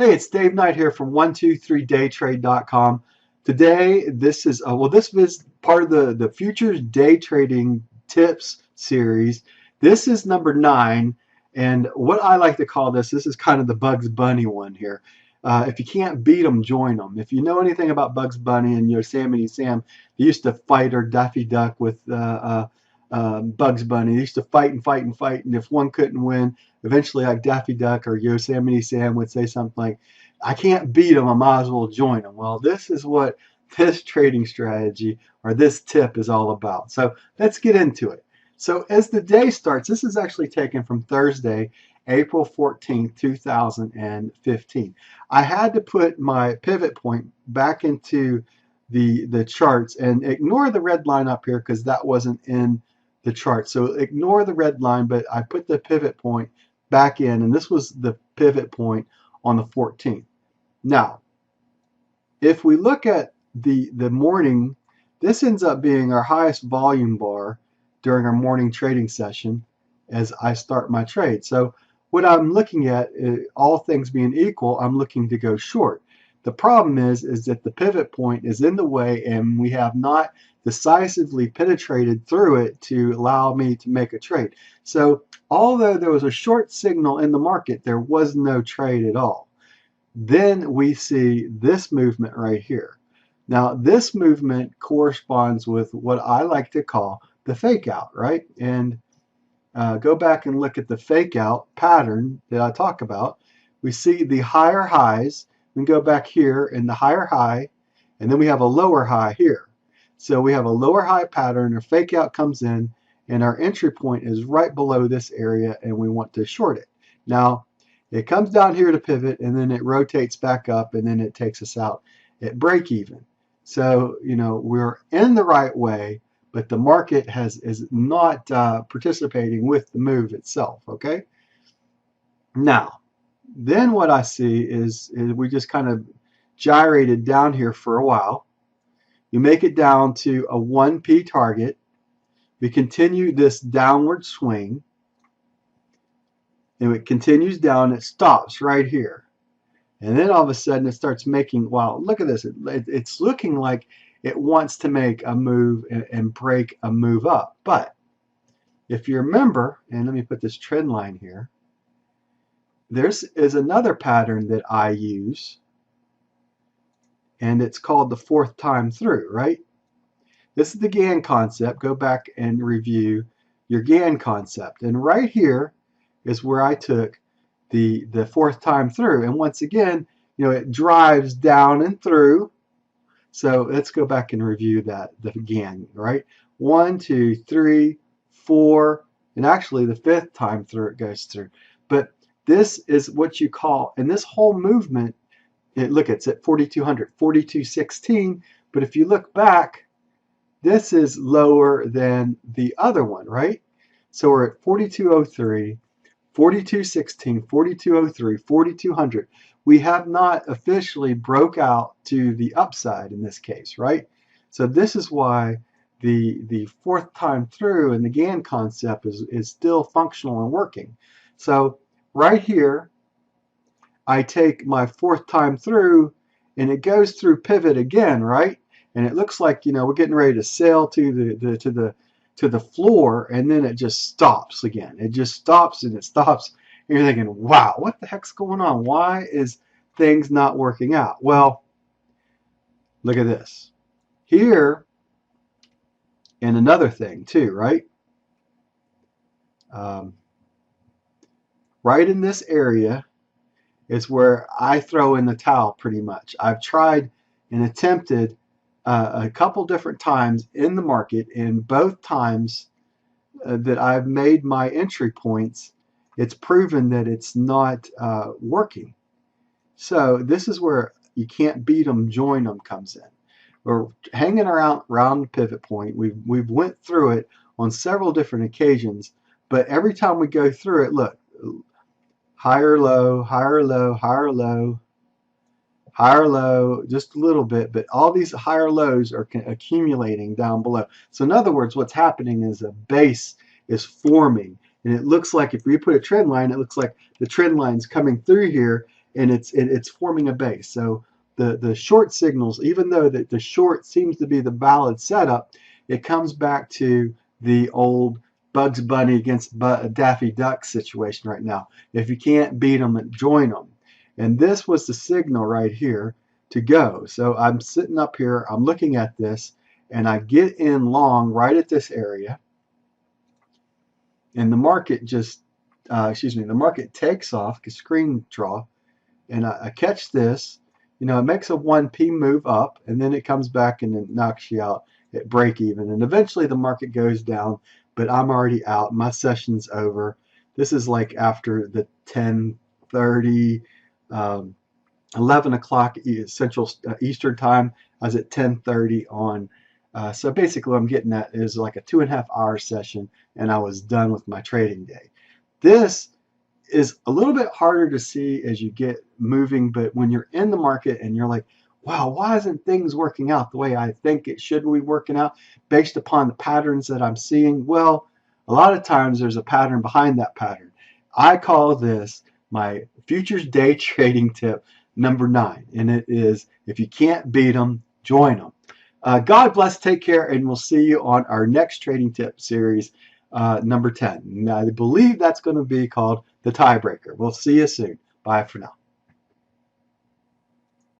Hey, it's Dave Knight here from 123daytrade.com. Today, this is this is part of the futures day trading tips series. This is number 9, and what I like to call this is kind of the Bugs Bunny one here. If you can't beat them, join them. If you know anything about Bugs Bunny and Yosemite Sam, they used to fight, or Daffy Duck with Bugs Bunny. They used to fight and fight and fight, and if one couldn't win, eventually, like Daffy Duck or Yosemite Sam would say something like, I can't beat them, I might as well join them. Well, this is what this trading strategy or this tip is all about. So let's get into it. So as the day starts, this is actually taken from Thursday, April 14th, 2015. I had to put my pivot point back into the charts and ignore the red line up here because that wasn't in the chart. So ignore the red line, but I put the pivot point back in, and this was the pivot point on the 14th. Now, if we look at the morning, this ends up being our highest volume bar during our morning trading session as I start my trade. So what I'm looking at, all things being equal, I'm looking to go short. The problem is that the pivot point is in the way, and we have not decisively penetrated through it to allow me to make a trade. So although there was a short signal in the market, there was no trade at all. Then we see this movement right here. Now this movement corresponds with what I like to call the fake out, right? And go back and look at the fake out pattern that I talk about. We see the higher highs. We can go back here in the higher high, and then we have a lower high here. So we have a lower high pattern, our fake out comes in, and our entry point is right below this area, and we want to short it. Now, it comes down here to pivot, and then it rotates back up, and then it takes us out at break even. So, you know, we're in the right way, but the market is not participating with the move itself, okay? Now, then what I see is we just kind of gyrated down here for a while. You make it down to a 1P target. We continue this downward swing, and it continues down. It stops right here, and then all of a sudden it starts making, wow, look at this. It's looking like it wants to make a move and break a move up. But if you remember, and let me put this trend line here, there is another pattern that I use, and it's called the fourth time through, right? This is the Gann concept. Go back and review your Gann concept. And right here is where I took the fourth time through. And once again, you know, it drives down and through. So let's go back and review that, the Gann, right? 1, 2, 3, 4, and actually the fifth time through it goes through. But this is what you call, and this whole movement, look, it's at 4,200, 4,216. But if you look back, this is lower than the other one, right? So we're at 4,203, 4,216, 4,203, 4,200. We have not officially broke out to the upside in this case, right? So this is why the fourth time through and the Gann concept is still functional and working. So right here, I take my fourth time through, and it goes through pivot again, right? And it looks like, you know, we're getting ready to sail to the floor, and then it just stops again. It just stops and it stops. And you're thinking, wow, what the heck's going on? Why is things not working out? Well, look at this. Here, and another thing too, right? Right in this area is where I throw in the towel pretty much. I've tried and attempted a couple different times in the market, and both times that I've made my entry points, it's proven that it's not working. So this is where you can't beat them, join them comes in. We're hanging around the pivot point. We've went through it on several different occasions, but every time we go through it, look, higher low, higher low, higher low, higher low, just a little bit, but all these higher lows are accumulating down below. So in other words, what's happening is a base is forming, and it looks like if we put a trend line, it looks like the trend line's coming through here, and it's forming a base. So the short signals, even though the short seems to be the valid setup, it comes back to the old Bugs Bunny against Daffy Duck situation right now. If you can't beat them, join them. And this was the signal right here to go. So I'm sitting up here, I'm looking at this, and I get in long right at this area, and the market just, the market takes off, screen draw, and I catch this. It makes a 1p move up, and then it comes back and it knocks you out at break even, and eventually the market goes down, but I'm already out. My session's over. This is like after the 10:30, 11 o'clock Central Eastern time. I was at 10:30 on. So basically, what I'm getting at is like a 2.5 hour session, and I was done with my trading day. This is a little bit harder to see as you get moving, but when you're in the market and you're like, wow, why isn't things working out the way I think it should be working out based upon the patterns that I'm seeing? Well, a lot of times there's a pattern behind that pattern. I call this my futures day trading tip number 9, and it is, if you can't beat them, join them. God bless, take care, and we'll see you on our next trading tip series, number 10. Now, I believe that's going to be called the tiebreaker. We'll see you soon. Bye for now.